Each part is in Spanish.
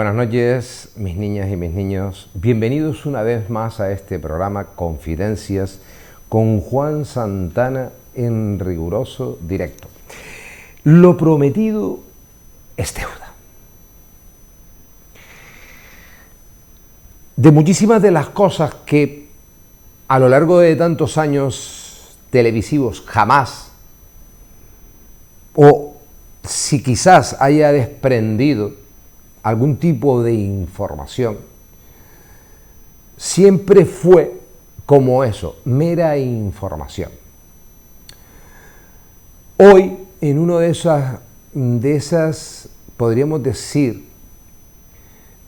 Buenas noches, mis niñas y mis niños. Bienvenidos una vez más a este programa Confidencias con Juan Santana en riguroso directo. Lo prometido es deuda. De muchísimas de las cosas que a lo largo de tantos años televisivos jamás, o si quizás haya desprendido algún tipo de información, siempre fue como eso, mera información. Hoy, en una de esas podríamos decir,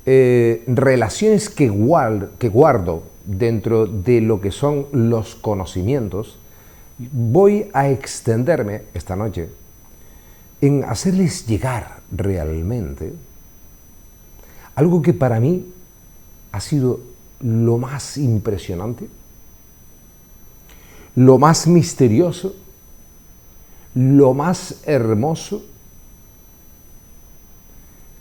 relaciones que guardo dentro de lo que son los conocimientos, voy a extenderme esta noche en hacerles llegar realmente algo que para mí ha sido lo más impresionante, lo más misterioso, lo más hermoso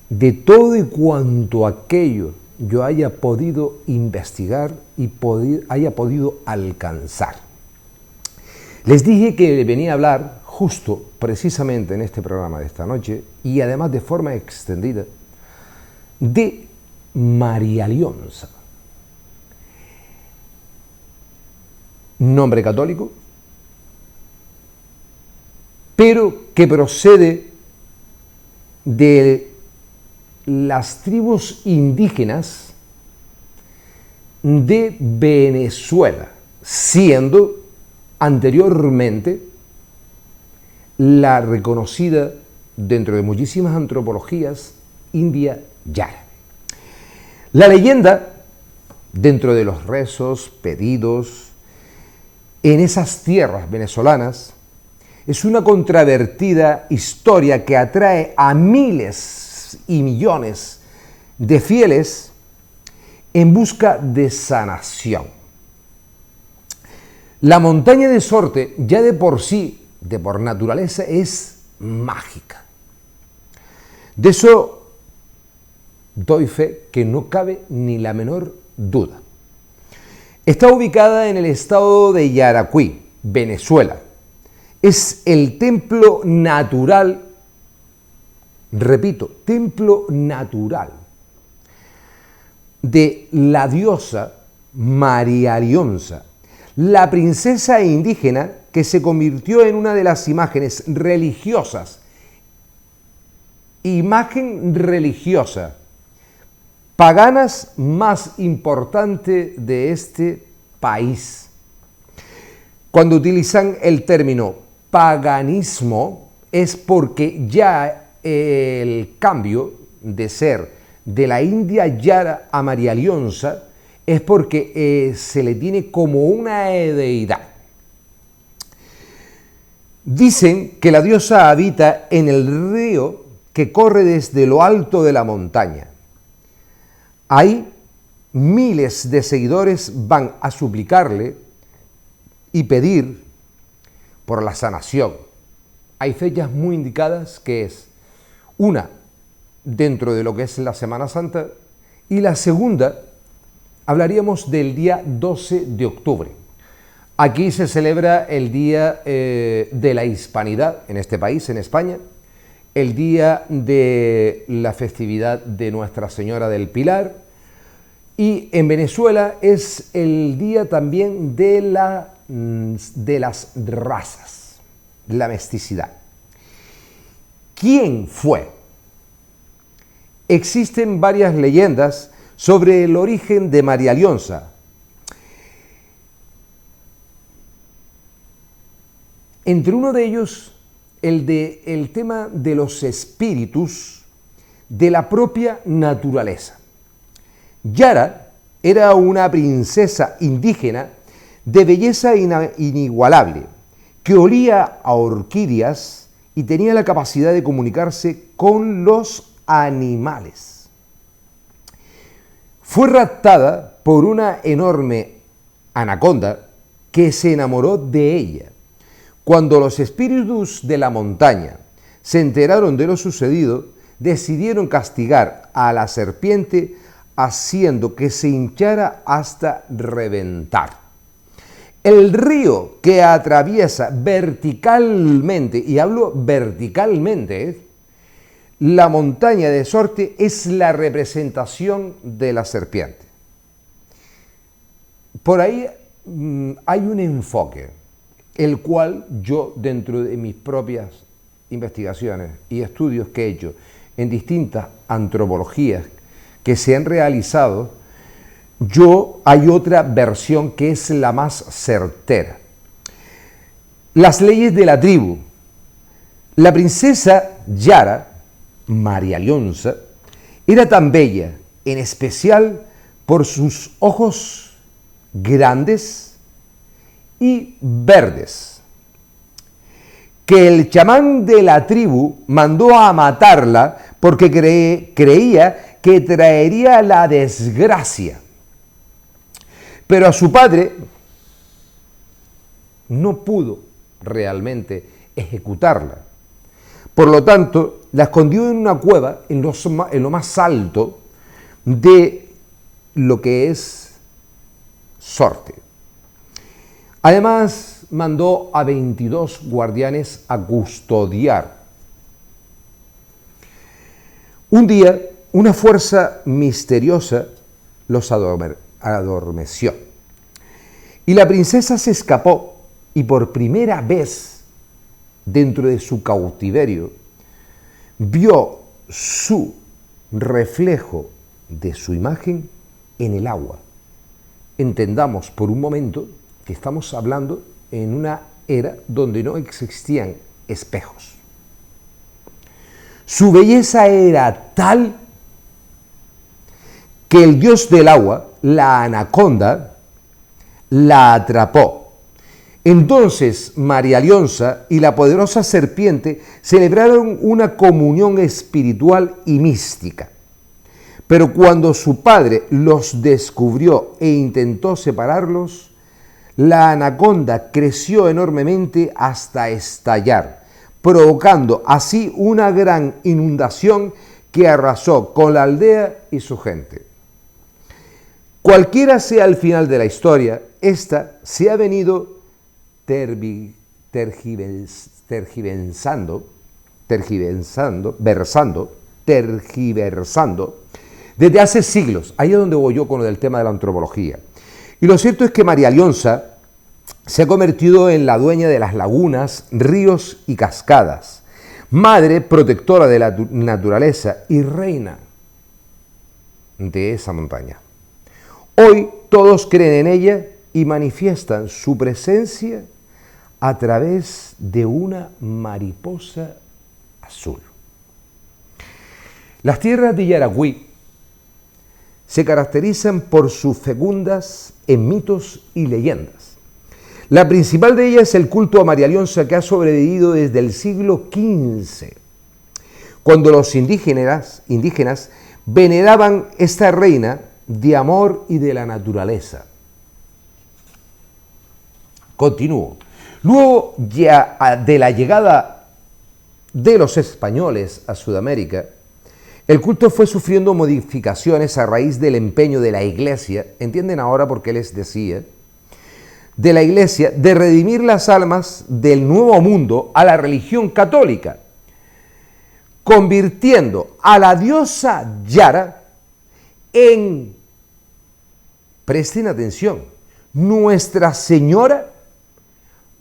de todo y cuanto aquello yo haya podido investigar y haya podido alcanzar. Les dije que venía a hablar justo, precisamente en este programa de esta noche, y además de forma extendida, de María Lionza. Nombre católico, pero que procede de las tribus indígenas de Venezuela, siendo anteriormente la reconocida dentro de muchísimas antropologías India Yara. La leyenda, dentro de los rezos, pedidos, en esas tierras venezolanas, es una controvertida historia que atrae a miles y millones de fieles en busca de sanación. La montaña de Sorte, ya de por sí, por naturaleza, es mágica. De eso doy fe que no cabe ni la menor duda. Está ubicada en el estado de Yaracuy, Venezuela. Es el templo natural, repito, templo natural de la diosa María Lionza, la princesa indígena que se convirtió en una de las imagen religiosa paganas más importante de este país. Cuando utilizan el término paganismo es porque ya el cambio de ser de la India Yara a María Lionza es porque se le tiene como una deidad. Dicen que la diosa habita en el río que corre desde lo alto de la montaña. Ahí miles de seguidores van a suplicarle y pedir por la sanación. Hay fechas muy indicadas que es una dentro de lo que es la Semana Santa y la segunda hablaríamos del día 12 de octubre. Aquí se celebra el Día de la Hispanidad en este país, en España, el día de la festividad de Nuestra Señora del Pilar, y en Venezuela es el día también de las razas, la mesticidad. ¿Quién fue? Existen varias leyendas sobre el origen de María Lionza. Entre uno de ellos, el tema de los espíritus de la propia naturaleza. Yara era una princesa indígena de belleza inigualable, que olía a orquídeas y tenía la capacidad de comunicarse con los animales. Fue raptada por una enorme anaconda que se enamoró de ella. Cuando los espíritus de la montaña se enteraron de lo sucedido, decidieron castigar a la serpiente haciendo que se hinchara hasta reventar. El río que atraviesa verticalmente, y hablo verticalmente, la montaña de Sorte es la representación de la serpiente. Por ahí hay un enfoque, el cual yo, dentro de mis propias investigaciones y estudios que he hecho en distintas antropologías que se han realizado, hay otra versión que es la más certera. Las leyes de la tribu. La princesa Yara, María Leonza, era tan bella, en especial por sus ojos grandes y verdes, que el chamán de la tribu mandó a matarla porque creía que traería la desgracia. Pero a su padre no pudo realmente ejecutarla. Por lo tanto, la escondió en una cueva en lo más alto de lo que es Sorte. Además, mandó a 22 guardianes a custodiar. Un día, una fuerza misteriosa los adormeció. Y la princesa se escapó y por primera vez dentro de su cautiverio vio su reflejo de su imagen en el agua. Entendamos por un momento que estamos hablando en una era donde no existían espejos. Su belleza era tal que el dios del agua, la anaconda, la atrapó. Entonces María Leonza y la poderosa serpiente celebraron una comunión espiritual y mística. Pero cuando su padre los descubrió e intentó separarlos, la anaconda creció enormemente hasta estallar, provocando así una gran inundación que arrasó con la aldea y su gente. Cualquiera sea el final de la historia, esta se ha venido tergiversando desde hace siglos. Ahí es donde voy yo con lo del tema de la antropología. Y lo cierto es que María Leonza se ha convertido en la dueña de las lagunas, ríos y cascadas, madre protectora de la naturaleza y reina de esa montaña. Hoy todos creen en ella y manifiestan su presencia a través de una mariposa azul. Las tierras de Yaracuy se caracterizan por sus fecundas en mitos y leyendas. La principal de ellas es el culto a María Leonza, que ha sobrevivido desde el siglo XV, cuando los indígenas veneraban esta reina de amor y de la naturaleza. Continúo. Luego de la llegada de los españoles a Sudamérica, el culto fue sufriendo modificaciones a raíz del empeño de la Iglesia, entienden ahora por qué les decía, de la Iglesia de redimir las almas del Nuevo Mundo a la religión católica, convirtiendo a la diosa Yara en, presten atención, Nuestra Señora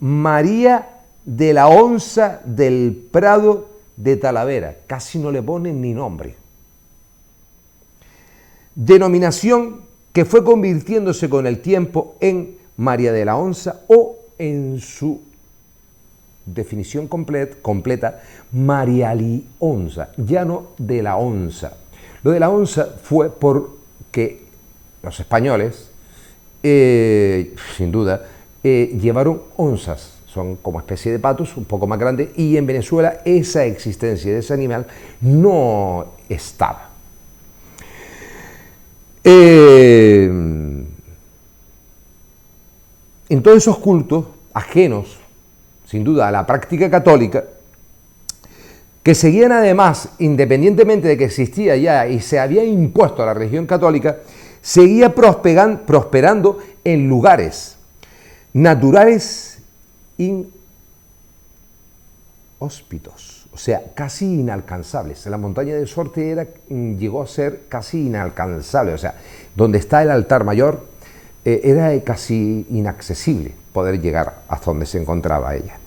María de la Onza del Prado de Talavera. Casi no le ponen ni nombre. Denominación que fue convirtiéndose con el tiempo en María de la Onza o en su definición completa, María Lionza, ya no de la Onza. Lo de la Onza fue porque los españoles, sin duda, llevaron onzas, son como especie de patos, un poco más grandes, y en Venezuela esa existencia de ese animal no estaba. En todos esos cultos, ajenos, sin duda, a la práctica católica, que seguían además, independientemente de que existía ya y se había impuesto a la religión católica, seguía prosperando en lugares naturales inhóspitos, o sea, casi inalcanzables. La montaña de Sorte llegó a ser casi inalcanzable, o sea, donde está el altar mayor era casi inaccesible poder llegar hasta donde se encontraba ella.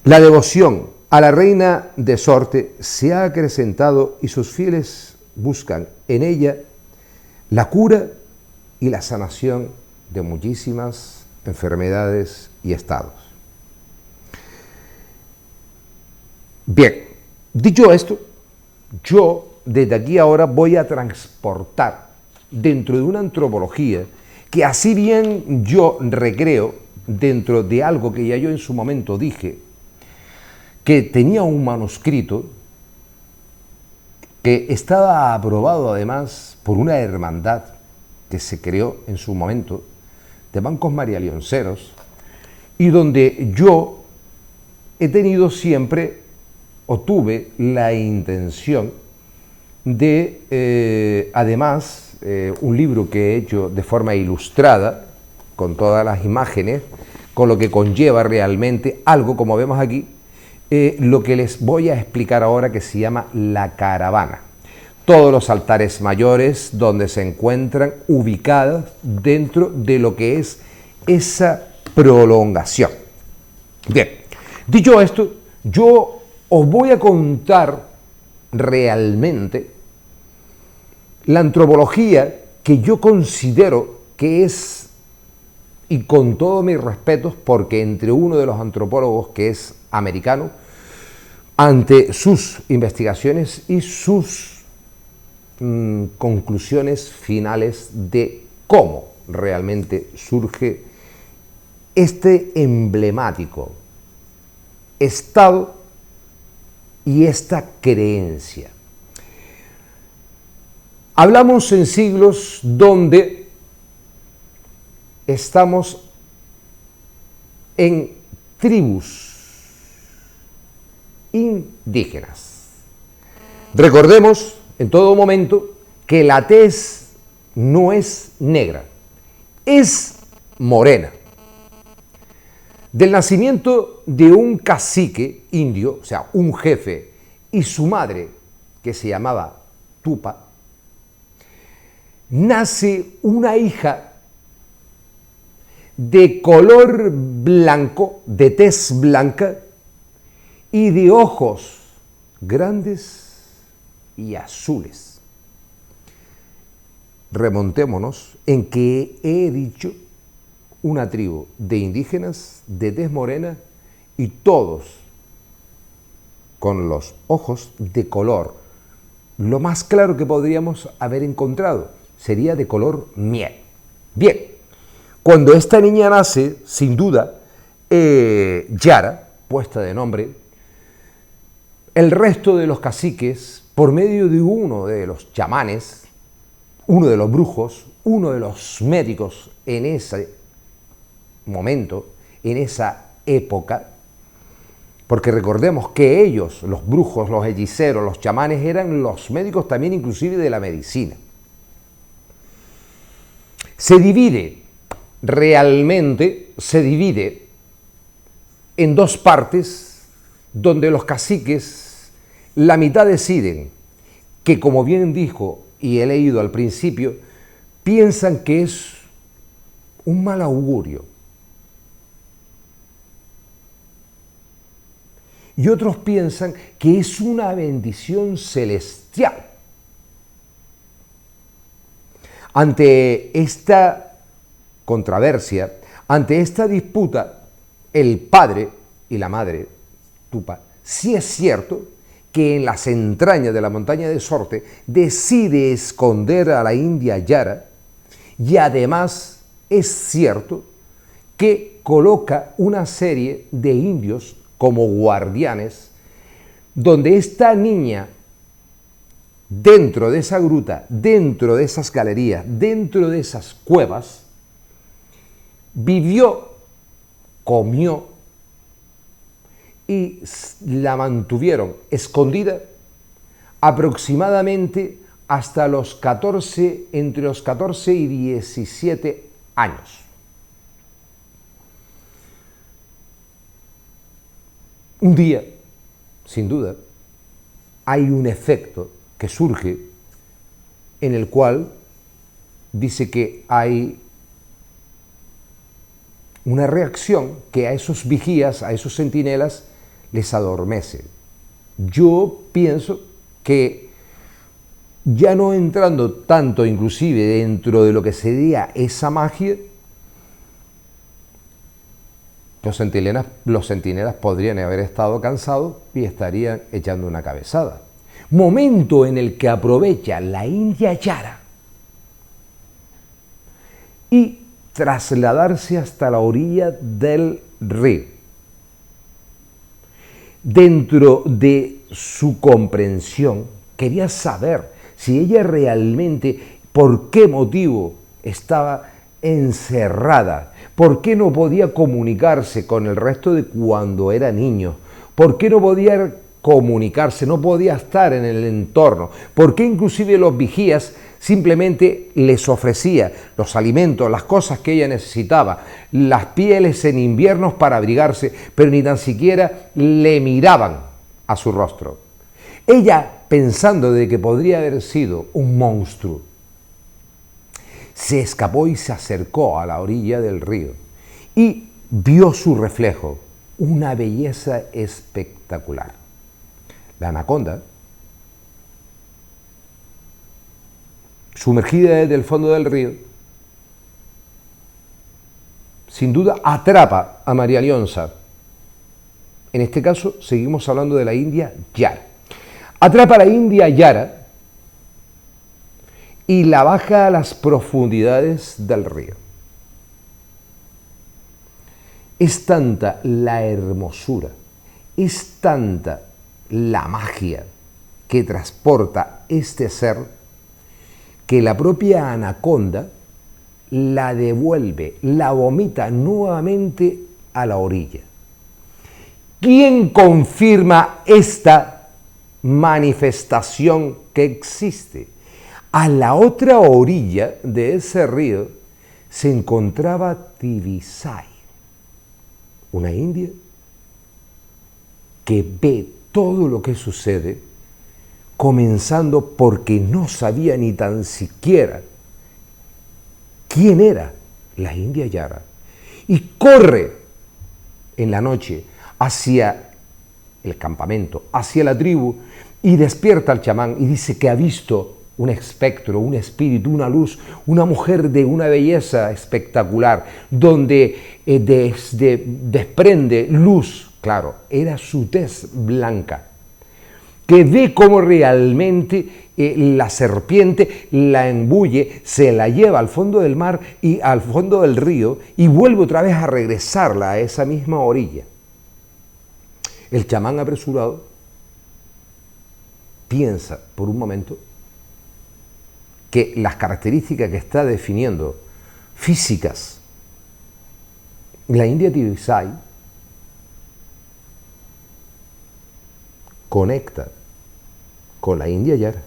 La devoción a la reina de Sorte se ha acrecentado y sus fieles buscan en ella la cura y la sanación de muchísimas enfermedades y estados. Bien, dicho esto, yo desde aquí ahora voy a transportar dentro de una antropología que así bien yo recreo dentro de algo que ya yo en su momento dije, que tenía un manuscrito que estaba aprobado además por una hermandad que se creó en su momento de bancos marialionceros y donde yo he tenido siempre o tuve la intención de, además, un libro que he hecho de forma ilustrada, con todas las imágenes, con lo que conlleva realmente algo, como vemos aquí, lo que les voy a explicar ahora, que se llama la caravana. Todos los altares mayores donde se encuentran ubicados dentro de lo que es esa prolongación. Bien, dicho esto, yo os voy a contar realmente la antropología que yo considero que es, y con todos mis respetos, porque entre uno de los antropólogos que es americano, ante sus investigaciones y sus conclusiones finales de cómo realmente surge este emblemático estado y esta creencia. Hablamos en siglos donde estamos en tribus indígenas. Recordemos en todo momento que la tez no es negra, es morena. Del nacimiento de un cacique indio, o sea, un jefe, y su madre, que se llamaba Tupa, nace una hija de color blanco, de tez blanca y de ojos grandes y azules. Remontémonos en que he dicho una tribu de indígenas de tez morena y todos con los ojos de color. Lo más claro que podríamos haber encontrado sería de color miel. Bien, cuando esta niña nace, sin duda, Yara, puesta de nombre, el resto de los caciques, por medio de uno de los chamanes, uno de los brujos, uno de los médicos en ese momento, en esa época, porque recordemos que ellos, los brujos, los hechiceros, los chamanes, eran los médicos también inclusive de la medicina. Se divide en dos partes, donde los caciques, la mitad deciden que, como bien dijo y he leído al principio, piensan que es un mal augurio. Y otros piensan que es una bendición celestial. Ante esta controversia, ante esta disputa, el padre y la madre, Tupa, sí es cierto que en las entrañas de la montaña de Sorte decide esconder a la india Yara, y además es cierto que coloca una serie de indios como guardianes, donde esta niña, dentro de esa gruta, dentro de esas galerías, dentro de esas cuevas, vivió, comió y la mantuvieron escondida aproximadamente hasta los 14, entre los 14 y 17 años. Un día, sin duda, hay un efecto que surge en el cual dice que hay una reacción que a esos vigías, a esos centinelas, les adormece. Yo pienso que, ya no entrando tanto inclusive dentro de lo que sería esa magia, los centinelas podrían haber estado cansados y estarían echando una cabezada. Momento en el que aprovecha la India Yara y trasladarse hasta la orilla del río. Dentro de su comprensión, quería saber si ella realmente, por qué motivo estaba encerrada, por qué no podía comunicarse con el resto de cuando era niño, por qué no podía comunicarse, no podía estar en el entorno, por qué inclusive los vigías simplemente les ofrecía los alimentos, las cosas que ella necesitaba, las pieles en inviernos para abrigarse, pero ni tan siquiera le miraban a su rostro. Ella, pensando de que podría haber sido un monstruo, se escapó y se acercó a la orilla del río y vio su reflejo, una belleza espectacular. La anaconda, sumergida desde el fondo del río, sin duda atrapa a María Lionza. En este caso seguimos hablando de la India Yara. Atrapa a la India Yara y la baja a las profundidades del río. Es tanta la hermosura, es tanta la magia que transporta este ser, que la propia anaconda la devuelve, la vomita nuevamente a la orilla. ¿Quién confirma esta manifestación que existe? A la otra orilla de ese río se encontraba Tibisay, una india que ve todo lo que sucede, comenzando porque no sabía ni tan siquiera quién era la India Yara, y corre en la noche hacia el campamento, hacia la tribu, y despierta al chamán y dice que ha visto un espectro, un espíritu, una luz, una mujer de una belleza espectacular, donde desprende luz. Claro, era su tez blanca, que ve cómo realmente la serpiente la embulle, se la lleva al fondo del mar y al fondo del río y vuelve otra vez a regresarla a esa misma orilla. El chamán apresurado piensa por un momento que las características que está definiendo físicas la India Tibisay conecta con la India Yara,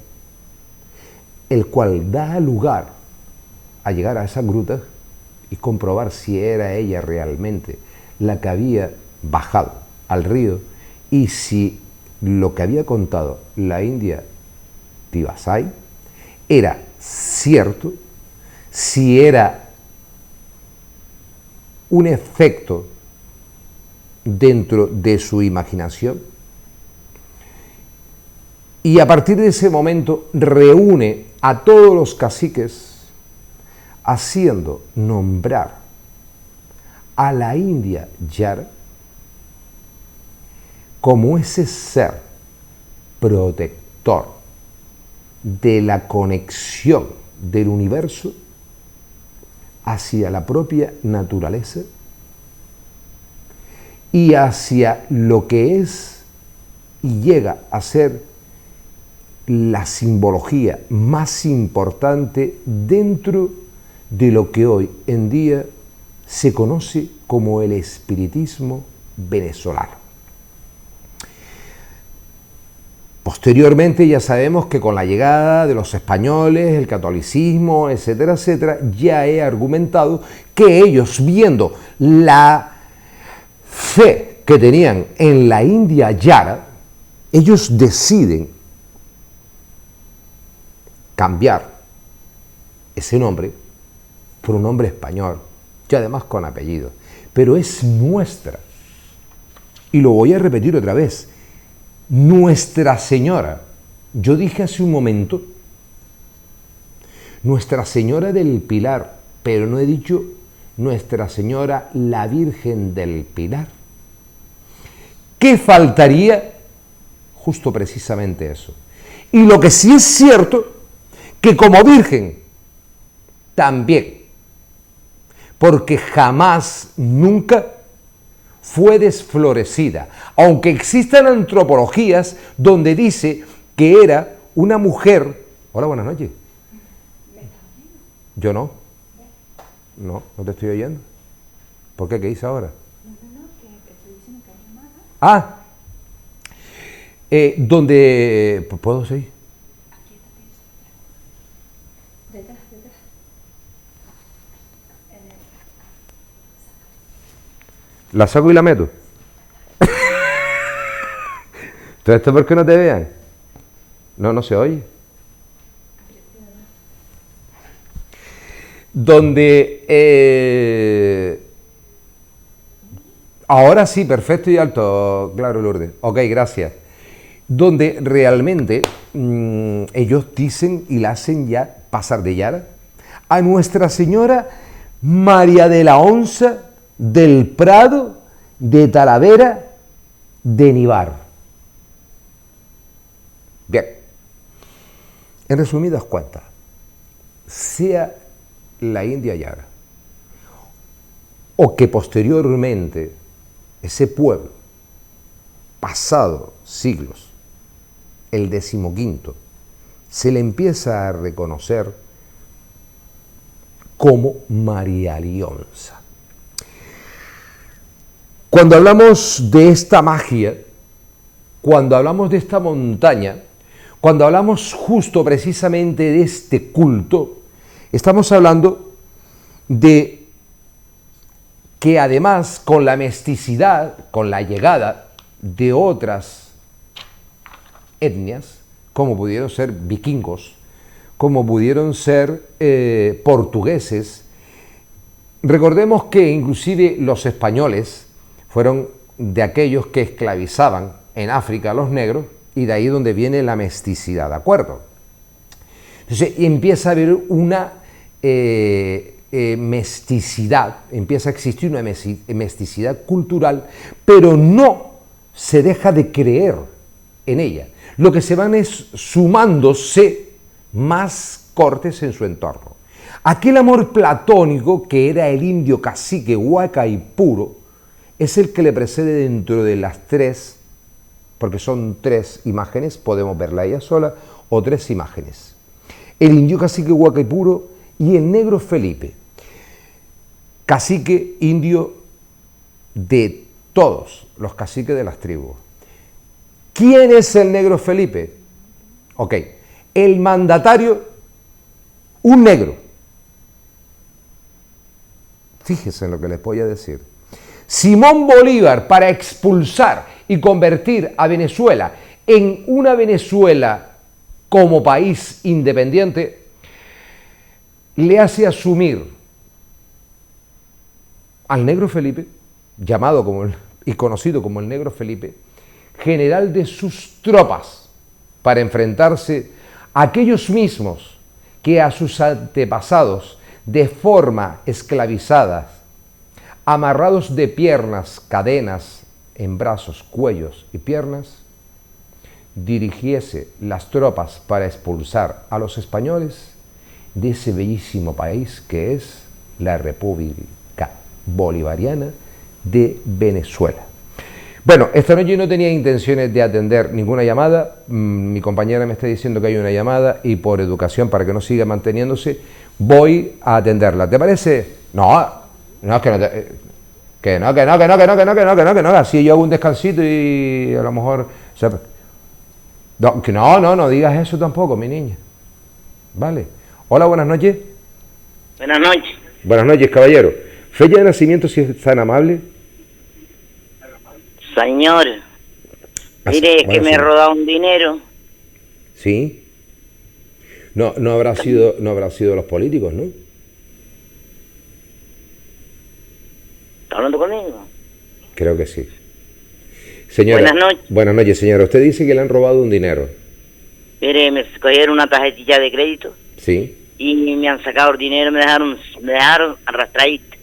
el cual da lugar a llegar a esas grutas y comprobar si era ella realmente la que había bajado al río y si lo que había contado la India Tibisay era cierto, si era un efecto dentro de su imaginación. Y a partir de ese momento reúne a todos los caciques, haciendo nombrar a la India Yara como ese ser protector de la conexión del universo hacia la propia naturaleza y hacia lo que es y llega a ser la simbología más importante dentro de lo que hoy en día se conoce como el espiritismo venezolano. Posteriormente ya sabemos que con la llegada de los españoles, el catolicismo, etcétera, etcétera, ya he argumentado que ellos, viendo la fe que tenían en la India Yara, ellos deciden cambiar ese nombre por un nombre español, y además con apellido. Pero es nuestra. Y lo voy a repetir otra vez. Nuestra Señora. Yo dije hace un momento Nuestra Señora del Pilar, pero no he dicho Nuestra Señora la Virgen del Pilar. ¿Qué faltaría? Justo precisamente eso. Y lo que sí es cierto, que como Virgen también, porque jamás, nunca fue desflorecida, aunque existan antropologías donde dice que era una mujer. Hola, buenas noches. Yo no. No te estoy oyendo. ¿Por qué? ¿Qué hice ahora? No, que estoy diciendo que hay llamada. Donde... ¿Puedo seguir? Aquí está, detrás. ¿La saco y la meto? ¿Todo esto por qué no te vean? No se oye. Donde... ahora sí, perfecto y alto, claro, Lourdes. Ok, gracias. Donde realmente ellos dicen y la hacen ya pasar de Yara a Nuestra Señora María de la Onza del Prado de Talavera de Nivar. Bien, en resumidas cuentas, sea la India Yara o que posteriormente ese pueblo, pasado siglos, el 15, se le empieza a reconocer como María Lionza. Cuando hablamos de esta magia, cuando hablamos de esta montaña, cuando hablamos justo precisamente de este culto, estamos hablando de que además con la mesticidad, con la llegada de otras etnias, como pudieron ser vikingos, como pudieron ser portugueses, recordemos que inclusive los españoles fueron de aquellos que esclavizaban en África a los negros, y de ahí donde viene la mesticidad, ¿de acuerdo? Entonces empieza a haber una mesticidad, empieza a existir una mesticidad cultural, pero no se deja de creer en ella. Lo que se van es sumándose más cortes en su entorno. Aquel amor platónico que era el indio cacique Huaycaipuro es el que le precede dentro de las tres, porque son tres imágenes, podemos verla ella sola, o tres imágenes. El indio cacique Huaycaipuro y el negro Felipe, cacique indio de todos los caciques de las tribus. ¿Quién es el negro Felipe? Ok, el mandatario, un negro. Fíjense en lo que les voy a decir. Simón Bolívar, para expulsar y convertir a Venezuela en una Venezuela como país independiente, le hace asumir al negro Felipe, llamado como y conocido como el negro Felipe, general de sus tropas, para enfrentarse a aquellos mismos que a sus antepasados, de forma esclavizada, amarrados de piernas, cadenas en brazos, cuellos y piernas, dirigiese las tropas para expulsar a los españoles de ese bellísimo país que es la República Bolivariana de Venezuela. Bueno, esta noche no tenía intenciones de atender ninguna llamada. Mi compañera me está diciendo que hay una llamada y por educación, para que no siga manteniéndose, voy a atenderla. ¿Te parece? No, es que no te... Que no. Así yo hago un descansito y a lo mejor... O sea, No, no digas eso tampoco, mi niña. Vale. Hola, buenas noches. Buenas noches. Buenas noches, caballero. Fecha de nacimiento, si es tan amable. Señor, mire que me he robado un dinero. Sí. No habrá sido los políticos, ¿no? ¿Está hablando conmigo? Creo que sí. Señora, buenas noches. Buenas noches, señora. Usted dice que le han robado un dinero. Mire, me cogieron una tarjetilla de crédito. Sí. Y me han sacado el dinero, me dejaron arrastradito.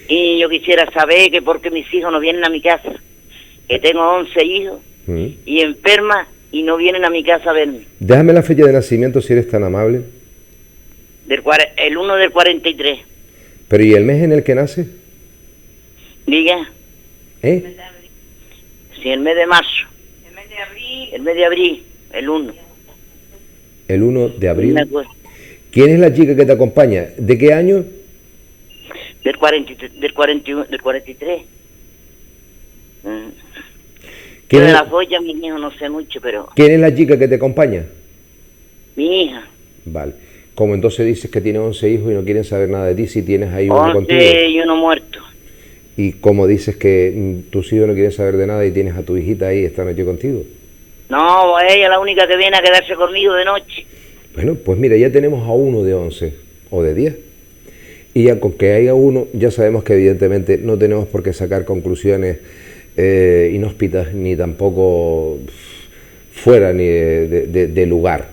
Y yo quisiera saber que por qué mis hijos no vienen a mi casa. Que tengo 11 hijos y enferma y no vienen a mi casa a verme. Déjame la fecha de nacimiento si eres tan amable. El 1 del 43. ¿Pero y el mes en el que nace? Diga. ¿Eh? Sí, el mes de marzo. El mes de abril. El mes de abril, el 1. El 1 de abril. Me acuerdo. ¿Quién es la chica que te acompaña? ¿De qué año? Del 43. Yo de la joya, mi hijo no sé mucho, pero... ¿Quién es la chica que te acompaña? Mi hija. Vale. Como entonces dices que tienes 11 hijos y no quieren saber nada de ti, si tienes ahí uno contigo. 11 y uno muerto. ¿Y cómo dices que tus hijos no quieren saber de nada y tienes a tu hijita ahí esta noche contigo? No, ella es la única que viene a quedarse conmigo de noche. Bueno, pues mira, ya tenemos a uno de 11 o de 10. Y ya con que haya uno, ya sabemos que evidentemente no tenemos por qué sacar conclusiones inhóspitas ni tampoco fuera ni de lugar.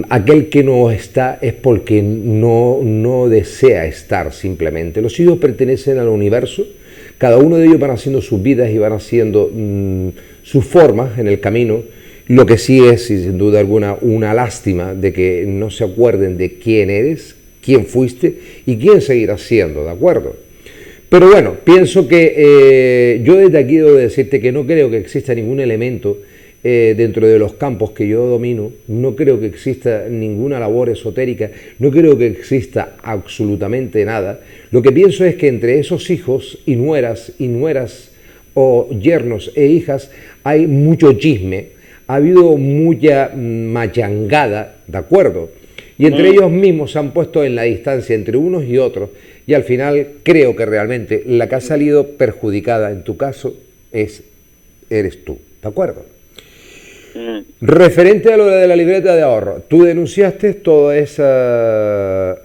Aquel que no está es porque no desea estar simplemente. Los hijos pertenecen al universo, cada uno de ellos van haciendo sus vidas y van haciendo sus formas en el camino. Lo que sí es, y sin duda alguna, una lástima de que no se acuerden de quién eres, quién fuiste y quién seguirás siendo, ¿de acuerdo? Pero bueno, pienso que yo desde aquí debo decirte que no creo que exista ningún elemento dentro de los campos que yo domino, no creo que exista ninguna labor esotérica, no creo que exista absolutamente nada. Lo que pienso es que entre esos hijos y nueras o yernos e hijas hay mucho chisme, ha habido mucha machangada, ¿de acuerdo? Y entre ellos mismos se han puesto en la distancia entre unos y otros, y al final creo que realmente la que ha salido perjudicada en tu caso eres tú, ¿de acuerdo? Referente a lo de la libreta de ahorro, tú denunciaste toda esa...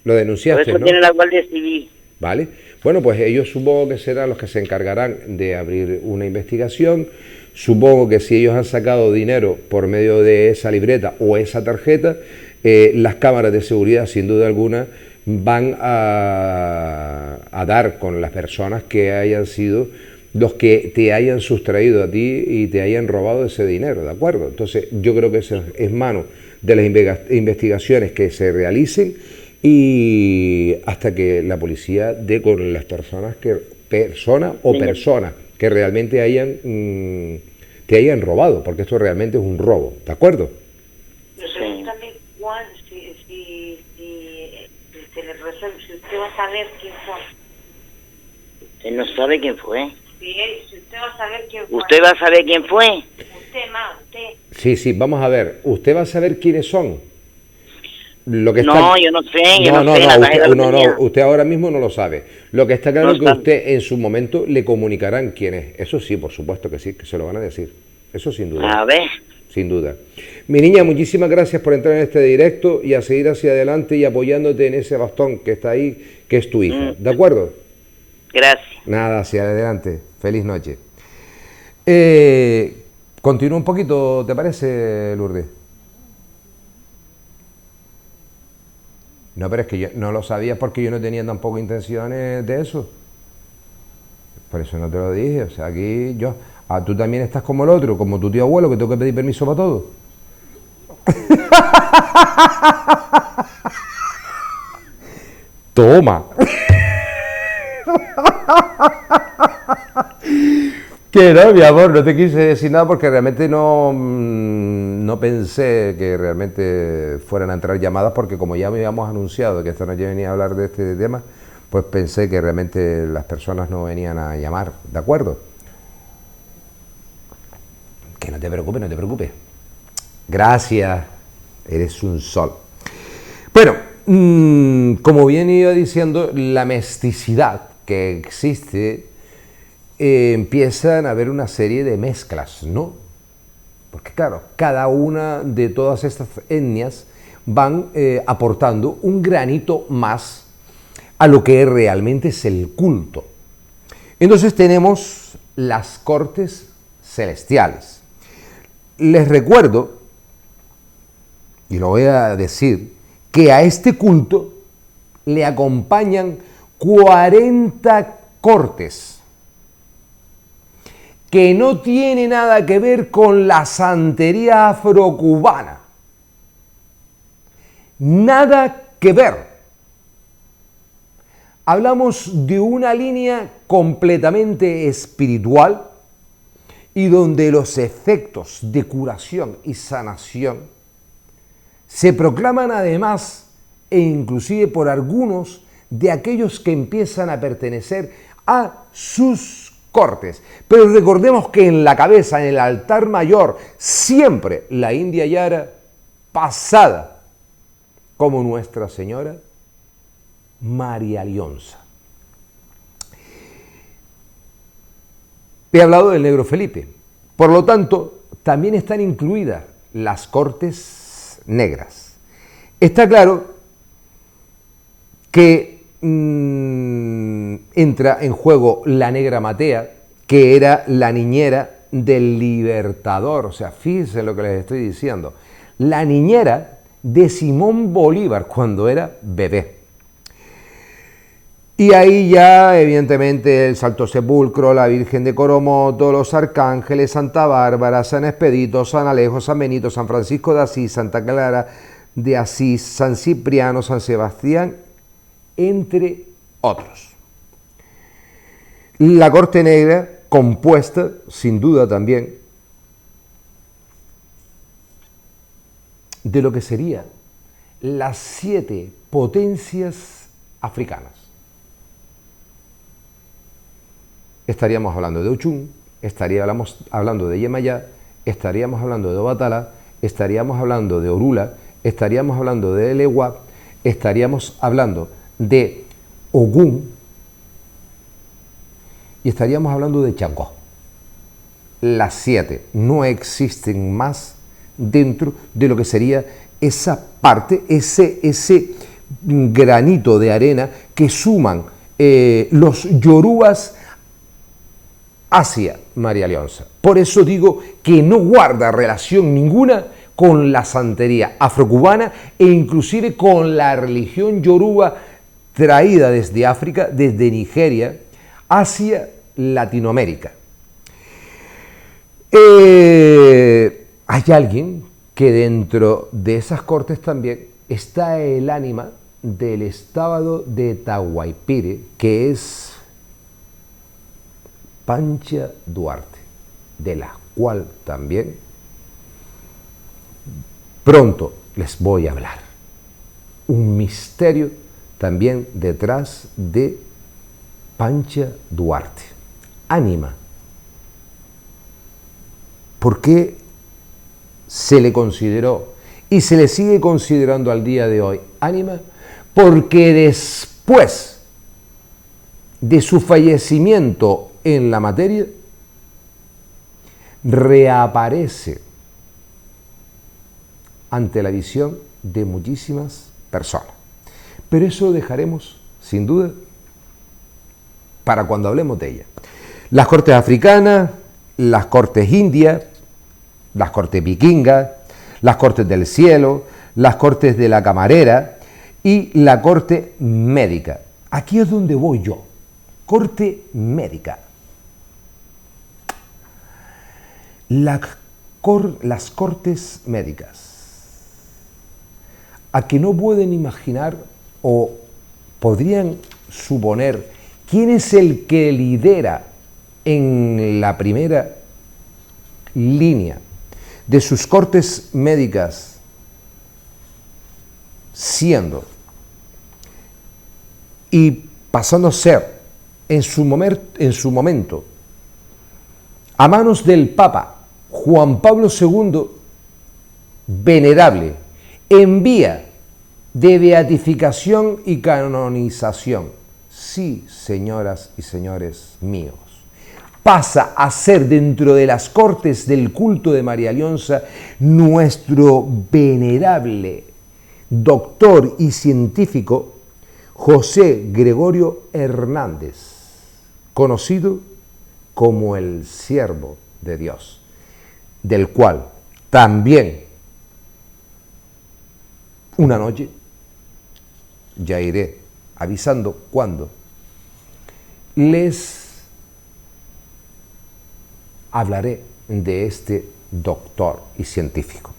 lo denunciaste, por eso ¿no? tiene la Guardia Civil. Vale. Bueno, pues ellos supongo que serán los que se encargarán de abrir una investigación. Supongo que si ellos han sacado dinero por medio de esa libreta o esa tarjeta, las cámaras de seguridad, sin duda alguna, van a dar con las personas que hayan sido los que te hayan sustraído a ti y te hayan robado ese dinero, ¿de acuerdo? Entonces, yo creo que eso es mano de las investigaciones que se realicen y hasta que la policía dé con las personas que realmente te hayan robado, porque esto realmente es un robo, ¿de acuerdo? Pregúntame cuál, si se le resuelve, si usted va a saber quién fue. Él no sabe quién fue. Si usted va a saber quién fue. ¿Usted va a saber quién fue? Usted. Sí, vamos a ver, usted va a saber quiénes son. Lo que no, yo no sé, usted ahora mismo no lo sabe. Lo que está claro es que usted en su momento le comunicarán quién es. Eso sí, por supuesto que sí, que se lo van a decir. Eso sin duda. A ver. Sin duda. Mi niña, muchísimas gracias por entrar en este directo y a seguir hacia adelante y apoyándote en ese bastón que está ahí, que es tu hija. ¿De acuerdo? Gracias. Nada, hacia adelante. Feliz noche. Continúa un poquito, ¿te parece, Lourdes? No, pero es que yo no lo sabía porque yo no tenía tampoco intenciones de eso. Por eso no te lo dije. O sea, aquí yo... tú también estás como el otro, como tu tío abuelo, que tengo que pedir permiso para todo. Toma. Que no, mi amor, no te quise decir nada porque realmente no pensé que realmente fueran a entrar llamadas, porque como ya me habíamos anunciado que esta noche venía a hablar de este tema, pues pensé que realmente las personas no venían a llamar, ¿de acuerdo? te preocupes, no te preocupes. Gracias, eres un sol. Bueno, como bien iba diciendo, la mesticidad que existe, empiezan a haber una serie de mezclas, ¿no? Porque claro, cada una de todas estas etnias van aportando un granito más a lo que realmente es el culto. Entonces tenemos las cortes celestiales. Les recuerdo, y lo voy a decir, que a este culto le acompañan 40 cortes que no tiene nada que ver con la santería afrocubana. Nada que ver. Hablamos de una línea completamente espiritual y donde los efectos de curación y sanación se proclaman además e inclusive por algunos de aquellos que empiezan a pertenecer a sus cortes. Pero recordemos que en la cabeza, en el altar mayor, siempre la India Yara, pasada como Nuestra Señora María Lionza. He hablado del Negro Felipe. Por lo tanto, también están incluidas las cortes negras. Está claro que entra en juego la Negra Matea, que era la niñera del Libertador. O sea, fíjense lo que les estoy diciendo. La niñera de Simón Bolívar cuando era bebé. Y ahí ya, evidentemente, el Santo Sepulcro, la Virgen de Coromoto, los arcángeles, Santa Bárbara, San Expedito, San Alejo, San Benito, San Francisco de Asís, Santa Clara de Asís, San Cipriano, San Sebastián, entre otros. La corte negra, compuesta, sin duda también, de lo que serían las 7 potencias africanas. Estaríamos hablando de Ochun, estaríamos hablando de Yemayá, estaríamos hablando de Obatala, estaríamos hablando de Orula, estaríamos hablando de Elewa, estaríamos hablando de Ogún y estaríamos hablando de Changó. Las 7 no existen más dentro de lo que sería esa parte, ese granito de arena que suman los yorubas hacia María Lionza. Por eso digo que no guarda relación ninguna con la santería afrocubana e inclusive con la religión yoruba traída desde África, desde Nigeria, hacia Latinoamérica. Hay alguien que dentro de esas cortes también está el ánima del estado de Tahuaypire, que es Pancha Duarte, de la cual también pronto les voy a hablar. Un misterio también detrás de Pancha Duarte. Ánima. ¿Por qué se le consideró y se le sigue considerando al día de hoy ánima? Porque después de su fallecimiento en la materia, reaparece ante la visión de muchísimas personas. Pero eso lo dejaremos, sin duda, para cuando hablemos de ella. Las cortes africanas, las cortes indias, las cortes vikingas, las cortes del cielo, las cortes de la camarera y la corte médica. Aquí es donde voy yo. Corte médica. Las cortes médicas, a que no pueden imaginar o podrían suponer quién es el que lidera en la primera línea de sus cortes médicas, siendo y pasando a ser en su momento a manos del Papa Juan Pablo II, venerable, envía de beatificación y canonización. Sí, señoras y señores míos, pasa a ser dentro de las cortes del culto de María Leonza nuestro venerable doctor y científico José Gregorio Hernández, conocido como el siervo de Dios, del cual también una noche, ya iré avisando cuándo, les hablaré de este doctor y científico.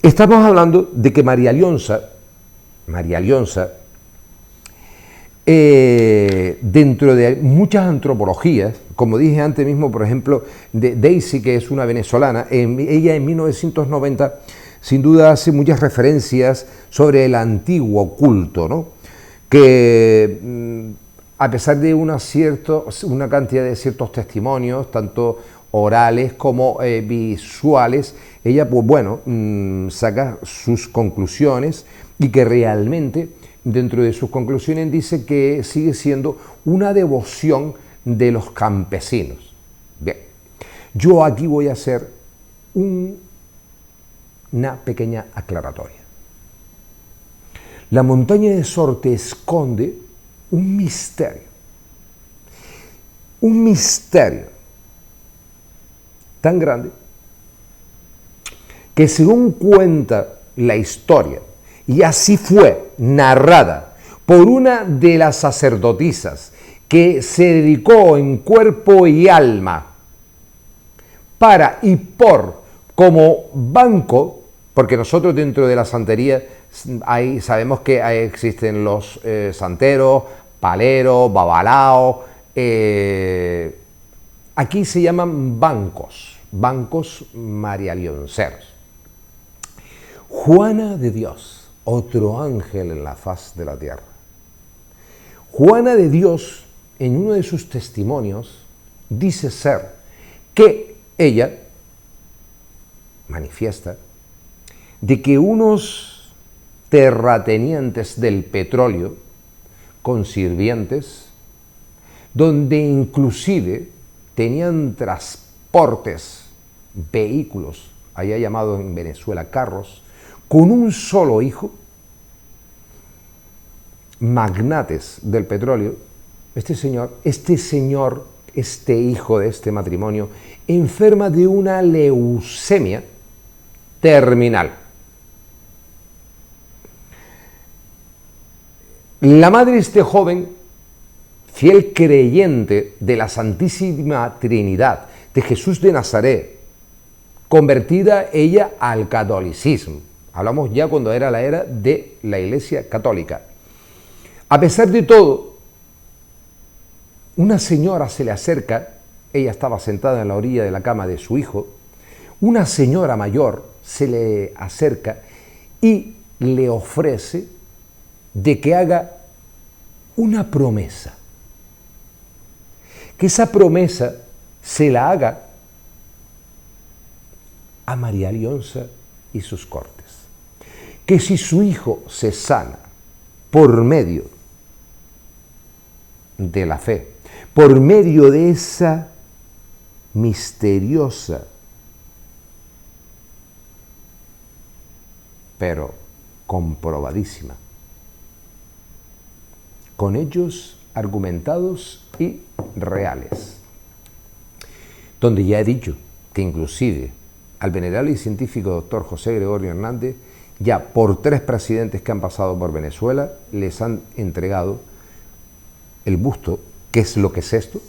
Estamos hablando de que María Leonza, dentro de muchas antropologías, como dije antes mismo, por ejemplo, de Daisy, que es una venezolana, ella en 1990 sin duda hace muchas referencias sobre el antiguo culto, ¿no? Que a pesar de una cantidad de ciertos testimonios, tanto orales como visuales, ella, pues bueno, saca sus conclusiones y que realmente dentro de sus conclusiones dice que sigue siendo una devoción de los campesinos. Bien, yo aquí voy a hacer una pequeña aclaratoria. La montaña de Sorte esconde un misterio tan grande que, según cuenta la historia, y así fue narrada por una de las sacerdotisas que se dedicó en cuerpo y alma para y por como banco, porque nosotros dentro de la santería sabemos que existen los santeros, paleros, babalaos, aquí se llaman bancos marialionceros. Juana de Dios, otro ángel en la faz de la tierra. Juana de Dios, en uno de sus testimonios, dice ser que ella manifiesta de que unos terratenientes del petróleo, consirvientes, donde inclusive tenían transportes, vehículos, allá llamados en Venezuela carros, con un solo hijo, magnates del petróleo, este hijo de este matrimonio, enferma de una leucemia terminal. La madre de este joven, fiel creyente de la Santísima Trinidad, de Jesús de Nazaret, convertida ella al catolicismo. Hablamos ya cuando era la era de la Iglesia Católica. A pesar de todo, una señora se le acerca, ella estaba sentada en la orilla de la cama de su hijo, una señora mayor se le acerca y le ofrece de que haga una promesa, que esa promesa se la haga a María Leonza y sus cortes, que si su hijo se sana por medio de la fe, por medio de esa misteriosa pero comprobadísima, con hechos argumentados y reales, donde ya he dicho que inclusive al venerable y científico doctor José Gregorio Hernández, ya por 3 presidentes que han pasado por Venezuela, les han entregado el busto, que es lo que es esto,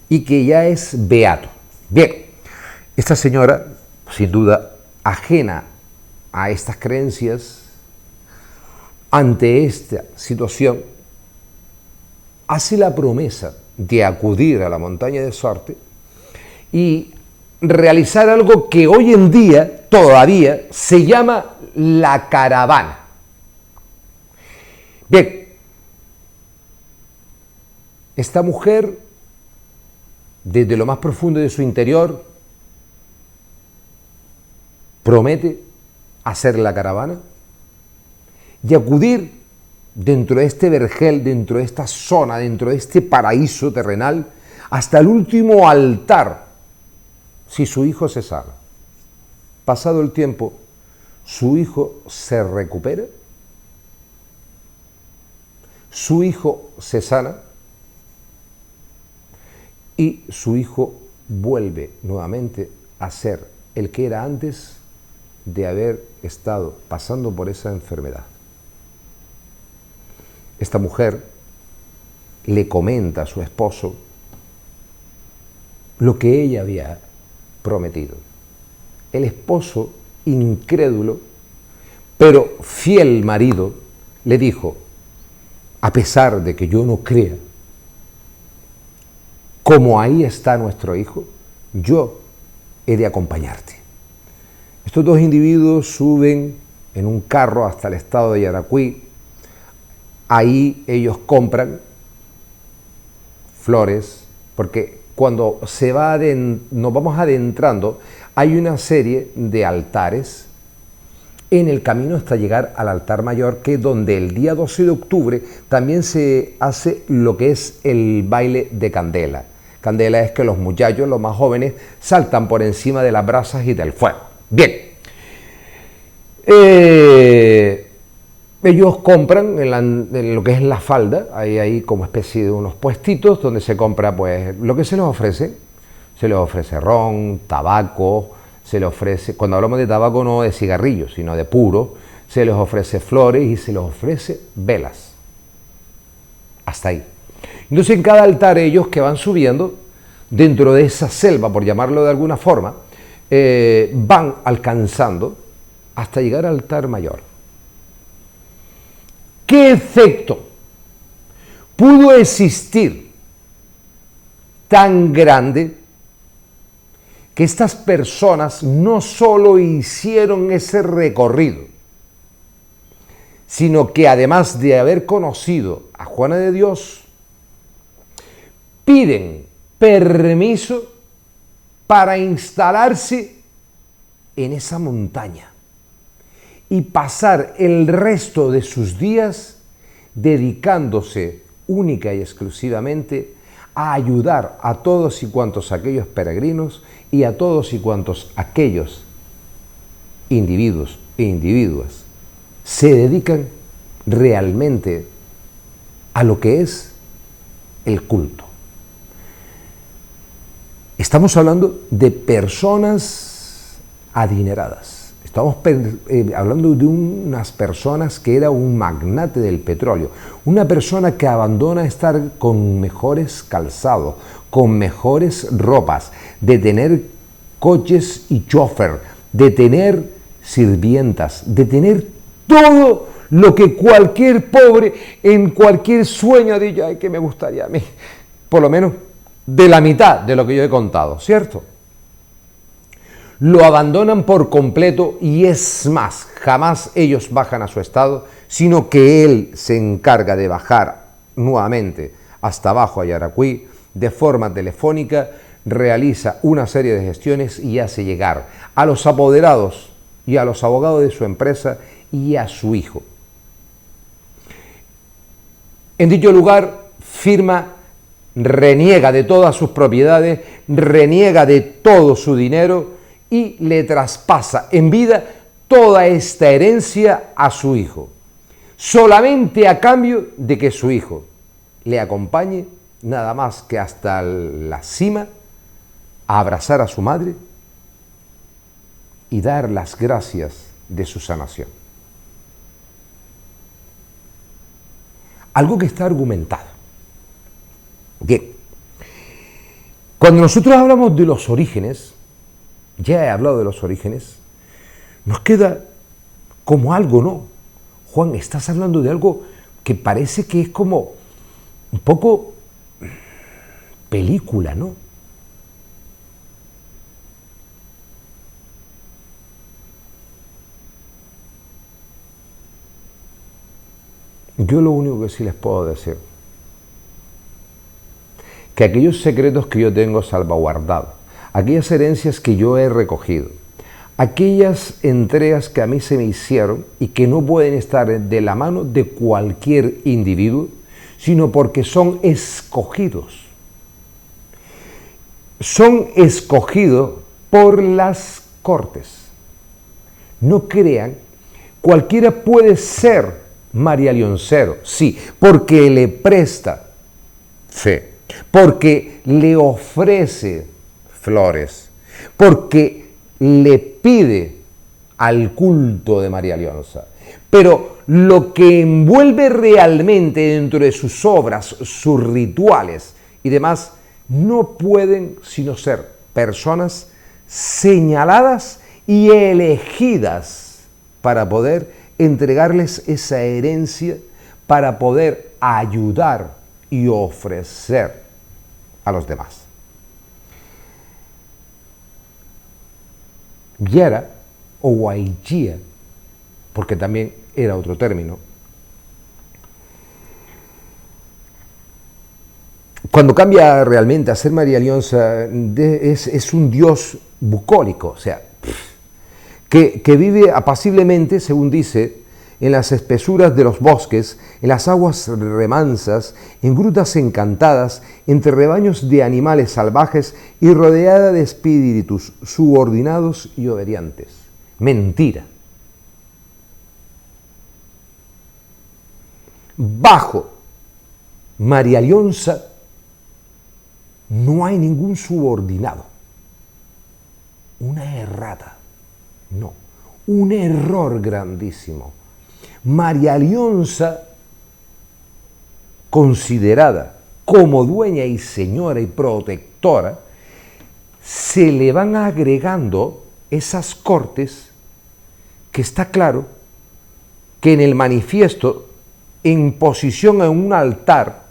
y que ya es beato. Bien, esta señora, sin duda, ajena a estas creencias, ante esta situación, hace la promesa de acudir a la montaña de Sorte y realizar algo que hoy en día todavía se llama la caravana. Bien, esta mujer, desde lo más profundo de su interior, promete hacer la caravana y acudir dentro de este vergel, dentro de esta zona, dentro de este paraíso terrenal, hasta el último altar, si su hijo se sana. Pasado el tiempo, su hijo se recupera, su hijo se sana y su hijo vuelve nuevamente a ser el que era antes de haber estado pasando por esa enfermedad. Esta mujer le comenta a su esposo lo que ella había prometido. El esposo, incrédulo, pero fiel marido, le dijo: a pesar de que yo no crea, como ahí está nuestro hijo, yo he de acompañarte. Estos dos individuos suben en un carro hasta el estado de Yaracuy. Ahí ellos compran flores, porque cuando nos vamos adentrando, hay una serie de altares en el camino hasta llegar al altar mayor, que es donde el día 12 de octubre también se hace lo que es el baile de candela. Candela es que los muchachos, los más jóvenes, saltan por encima de las brasas y del fuego. Bien. Ellos compran en lo que es la falda, hay como especie de unos puestitos donde se compra pues lo que se les ofrece. Se les ofrece ron, tabaco, se les ofrece, cuando hablamos de tabaco no de cigarrillos, sino de puro, se les ofrece flores y se les ofrece velas. Hasta ahí. Entonces en cada altar ellos que van subiendo, dentro de esa selva, por llamarlo de alguna forma, van alcanzando hasta llegar al altar mayor. ¿Qué efecto pudo existir tan grande que estas personas no solo hicieron ese recorrido, sino que además de haber conocido a Juana de Dios, piden permiso para instalarse en esa montaña y pasar el resto de sus días dedicándose única y exclusivamente a ayudar a todos y cuantos aquellos peregrinos y a todos y cuantos aquellos individuos e individuas se dedican realmente a lo que es el culto. Estamos hablando de personas adineradas. Estamos hablando de unas personas que era un magnate del petróleo, una persona que abandona estar con mejores calzados, con mejores ropas, de tener coches y chofer, de tener sirvientas, de tener todo lo que cualquier pobre en cualquier sueño ha dicho: ay, que me gustaría a mí, por lo menos de la mitad de lo que yo he contado, ¿cierto? Lo abandonan por completo y es más, jamás ellos bajan a su estado, sino que él se encarga de bajar nuevamente hasta abajo a Yaracuy de forma telefónica, realiza una serie de gestiones y hace llegar a los apoderados y a los abogados de su empresa y a su hijo. En dicho lugar firma, reniega de todas sus propiedades, reniega de todo su dinero y le traspasa en vida toda esta herencia a su hijo, solamente a cambio de que su hijo le acompañe nada más que hasta la cima a abrazar a su madre y dar las gracias de su sanación. Algo que está argumentado. Bien, cuando nosotros hablamos de los orígenes, ya he hablado de los orígenes, nos queda como algo, ¿no? Juan, estás hablando de algo que parece que es como un poco película, ¿no? Yo lo único que sí les puedo decir, que aquellos secretos que yo tengo salvaguardados, aquellas herencias que yo he recogido, aquellas entregas que a mí se me hicieron y que no pueden estar de la mano de cualquier individuo, sino porque son escogidos. Son escogidos por las cortes. No crean, cualquiera puede ser marialioncero, sí, porque le presta fe, porque le ofrece flores, porque le pide al culto de María Leonza. Pero lo que envuelve realmente dentro de sus obras, sus rituales y demás, no pueden sino ser personas señaladas y elegidas para poder entregarles esa herencia, para poder ayudar y ofrecer a los demás. Yara o Guaychía, porque también era otro término, cuando cambia realmente a ser María Leonza, es un dios bucólico, o sea, que vive apaciblemente, según dice, en las espesuras de los bosques, en las aguas remansas, en grutas encantadas, entre rebaños de animales salvajes y rodeada de espíritus subordinados y obedientes. Mentira. Bajo María Leonza no hay ningún subordinado. Una errata. No, un error grandísimo. María Leonza, considerada como dueña y señora y protectora, se le van agregando esas cortes que está claro que en el manifiesto, en posición en un altar,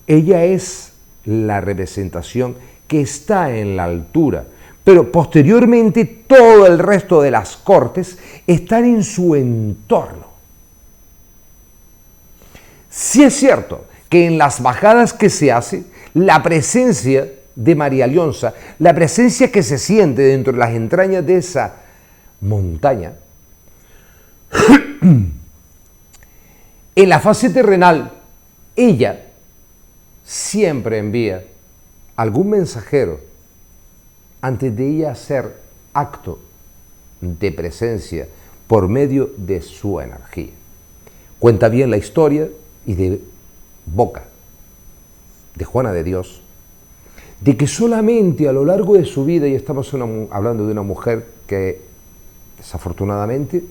ella es la representación que está en la altura. Pero posteriormente todo el resto de las cortes están en su entorno. Sí es cierto que en las bajadas que se hace, la presencia de María Leonza, la presencia que se siente dentro de las entrañas de esa montaña, en la fase terrenal, ella siempre envía algún mensajero antes de ella hacer acto de presencia por medio de su energía. Cuenta bien la historia y de boca de Juana de Dios, de que solamente a lo largo de su vida, y estamos hablando de una mujer que desafortunadamente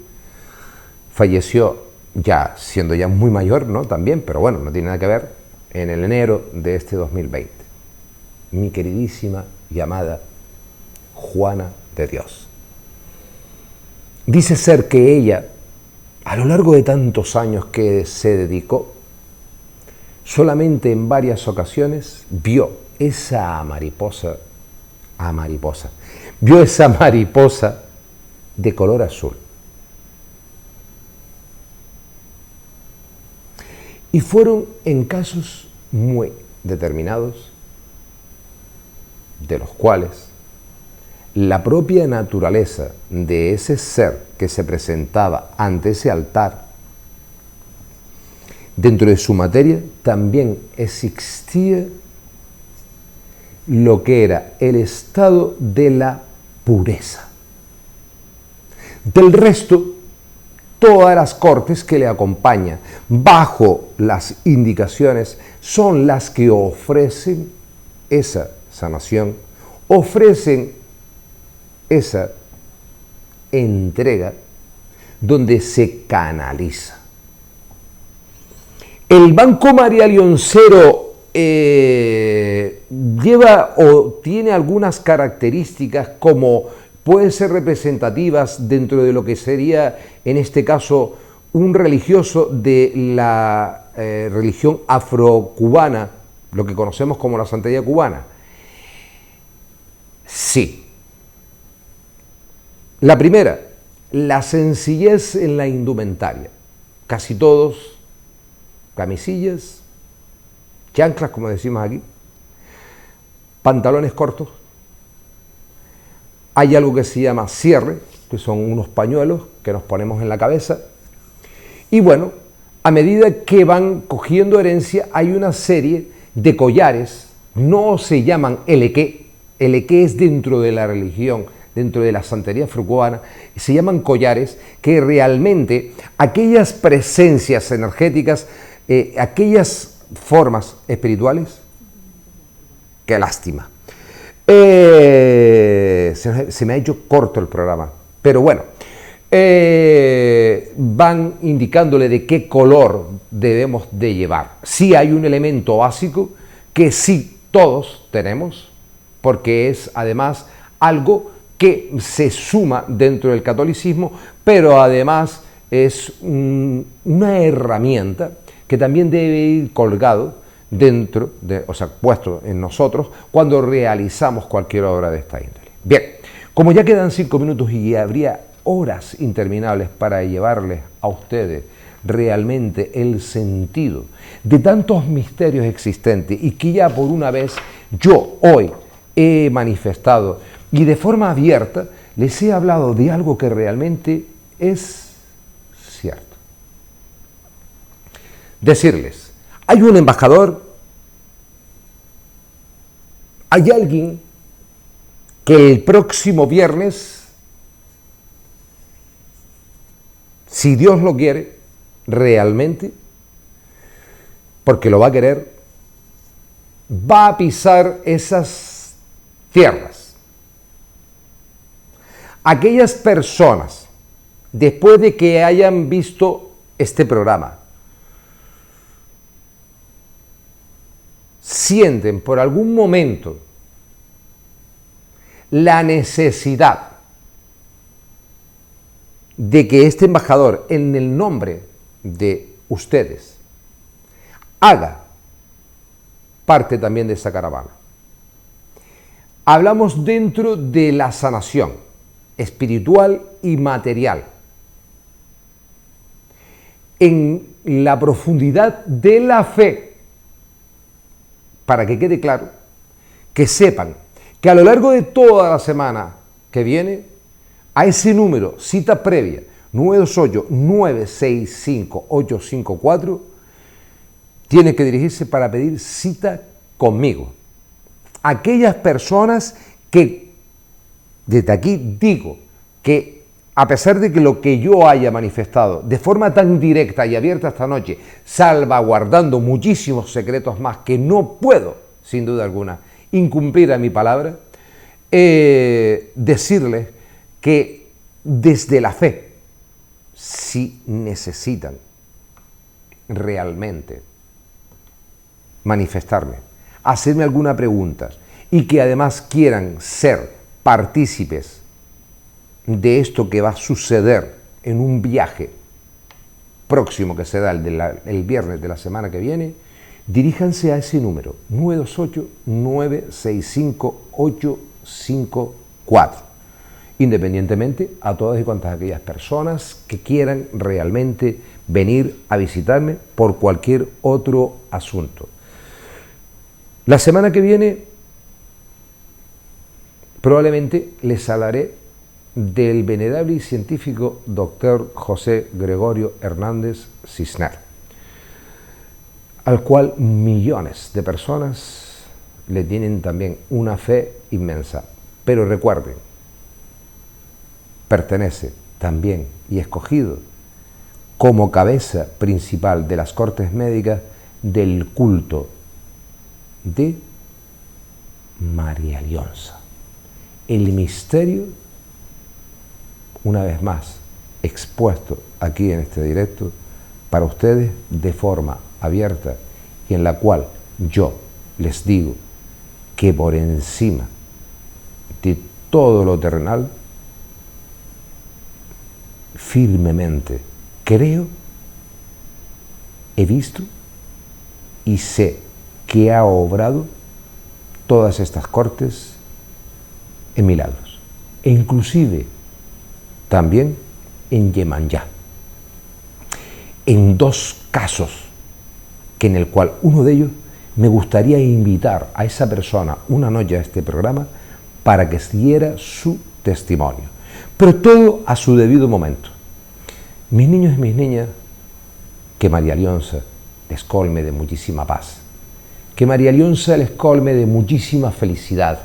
falleció ya siendo ya muy mayor, ¿no? También, pero bueno, no tiene nada que ver, en el enero de este 2020. Mi queridísima y amada Juana de Dios. Dice ser que ella, a lo largo de tantos años que se dedicó, solamente en varias ocasiones vio esa mariposa, vio esa mariposa de color azul. Y fueron en casos muy determinados, de los cuales la propia naturaleza de ese ser que se presentaba ante ese altar, dentro de su materia también existía lo que era el estado de la pureza. Del resto, todas las cortes que le acompañan, bajo las indicaciones, son las que ofrecen esa sanación, ofrecen esa entrega donde se canaliza. El Banco María Leoncero lleva o tiene algunas características como pueden ser representativas dentro de lo que sería, en este caso, un religioso de la religión afrocubana, lo que conocemos como la santería cubana. Sí. La primera, la sencillez en la indumentaria. Casi todos, camisillas, chanclas, como decimos aquí, pantalones cortos. Hay algo que se llama cierre, que son unos pañuelos que nos ponemos en la cabeza. Y bueno, a medida que van cogiendo herencia, hay una serie de collares, no se llaman elequé. Elequé es dentro de la religión, dentro de la santería afro-cubana, se llaman collares que realmente aquellas presencias energéticas, aquellas formas espirituales, qué lástima. Se me ha hecho corto el programa, pero bueno, van indicándole de qué color debemos de llevar. Sí hay un elemento básico que sí todos tenemos, porque es además algo que se suma dentro del catolicismo, pero además es una herramienta que también debe ir colgado dentro, o sea, puesto en nosotros cuando realizamos cualquier obra de esta índole. Bien, como ya quedan 5 minutos y habría horas interminables para llevarles a ustedes realmente el sentido de tantos misterios existentes y que ya por una vez yo hoy he manifestado y de forma abierta les he hablado de algo que realmente es cierto. Decirles, hay un embajador, hay alguien que el próximo viernes, si Dios lo quiere, realmente, porque lo va a querer, va a pisar esas tierras. Aquellas personas, después de que hayan visto este programa, sienten por algún momento la necesidad de que este embajador, en el nombre de ustedes, haga parte también de esa caravana. Hablamos dentro de la sanación espiritual y material, en la profundidad de la fe, para que quede claro, que sepan que a lo largo de toda la semana que viene, a ese número, cita previa, 928-965-854, tiene que dirigirse para pedir cita conmigo. Aquellas personas que, desde aquí digo, que a pesar de que lo que yo haya manifestado de forma tan directa y abierta esta noche, salvaguardando muchísimos secretos más que no puedo, sin duda alguna, incumplir a mi palabra, decirles que desde la fe, si necesitan realmente manifestarme, hacerme alguna pregunta y que además quieran ser partícipes de esto que va a suceder en un viaje próximo que se da el viernes de la semana que viene, diríjanse a ese número 928-965-854, independientemente a todas y cuantas aquellas personas que quieran realmente venir a visitarme por cualquier otro asunto. La semana que viene probablemente les hablaré del venerable y científico doctor José Gregorio Hernández Cisner, al cual millones de personas le tienen también una fe inmensa. Pero recuerden, pertenece también y escogido como cabeza principal de las cortes médicas del culto de María Lionza. El misterio, una vez más, expuesto aquí en este directo para ustedes de forma abierta y en la cual yo les digo que por encima de todo lo terrenal, firmemente creo, he visto y sé que ha obrado todas estas cortes en milagros, e inclusive también en Yemanyá, en 2 casos, que en el cual uno de ellos me gustaría invitar a esa persona una noche a este programa para que diera su testimonio. Pero todo a su debido momento. Mis niños y mis niñas, que María Leonza les colme de muchísima paz, que María Leonza les colme de muchísima felicidad,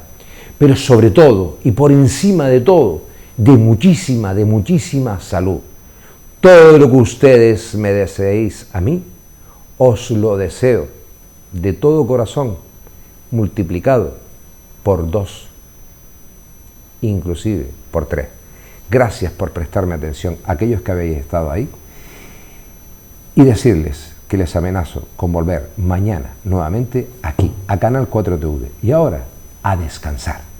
pero sobre todo y por encima de todo, de muchísima salud. Todo lo que ustedes me deseéis a mí, os lo deseo de todo corazón, multiplicado por 2, inclusive por 3. Gracias por prestarme atención a aquellos que habéis estado ahí y decirles que les amenazo con volver mañana nuevamente aquí, a Canal 4 TV. Y ahora, a descansar.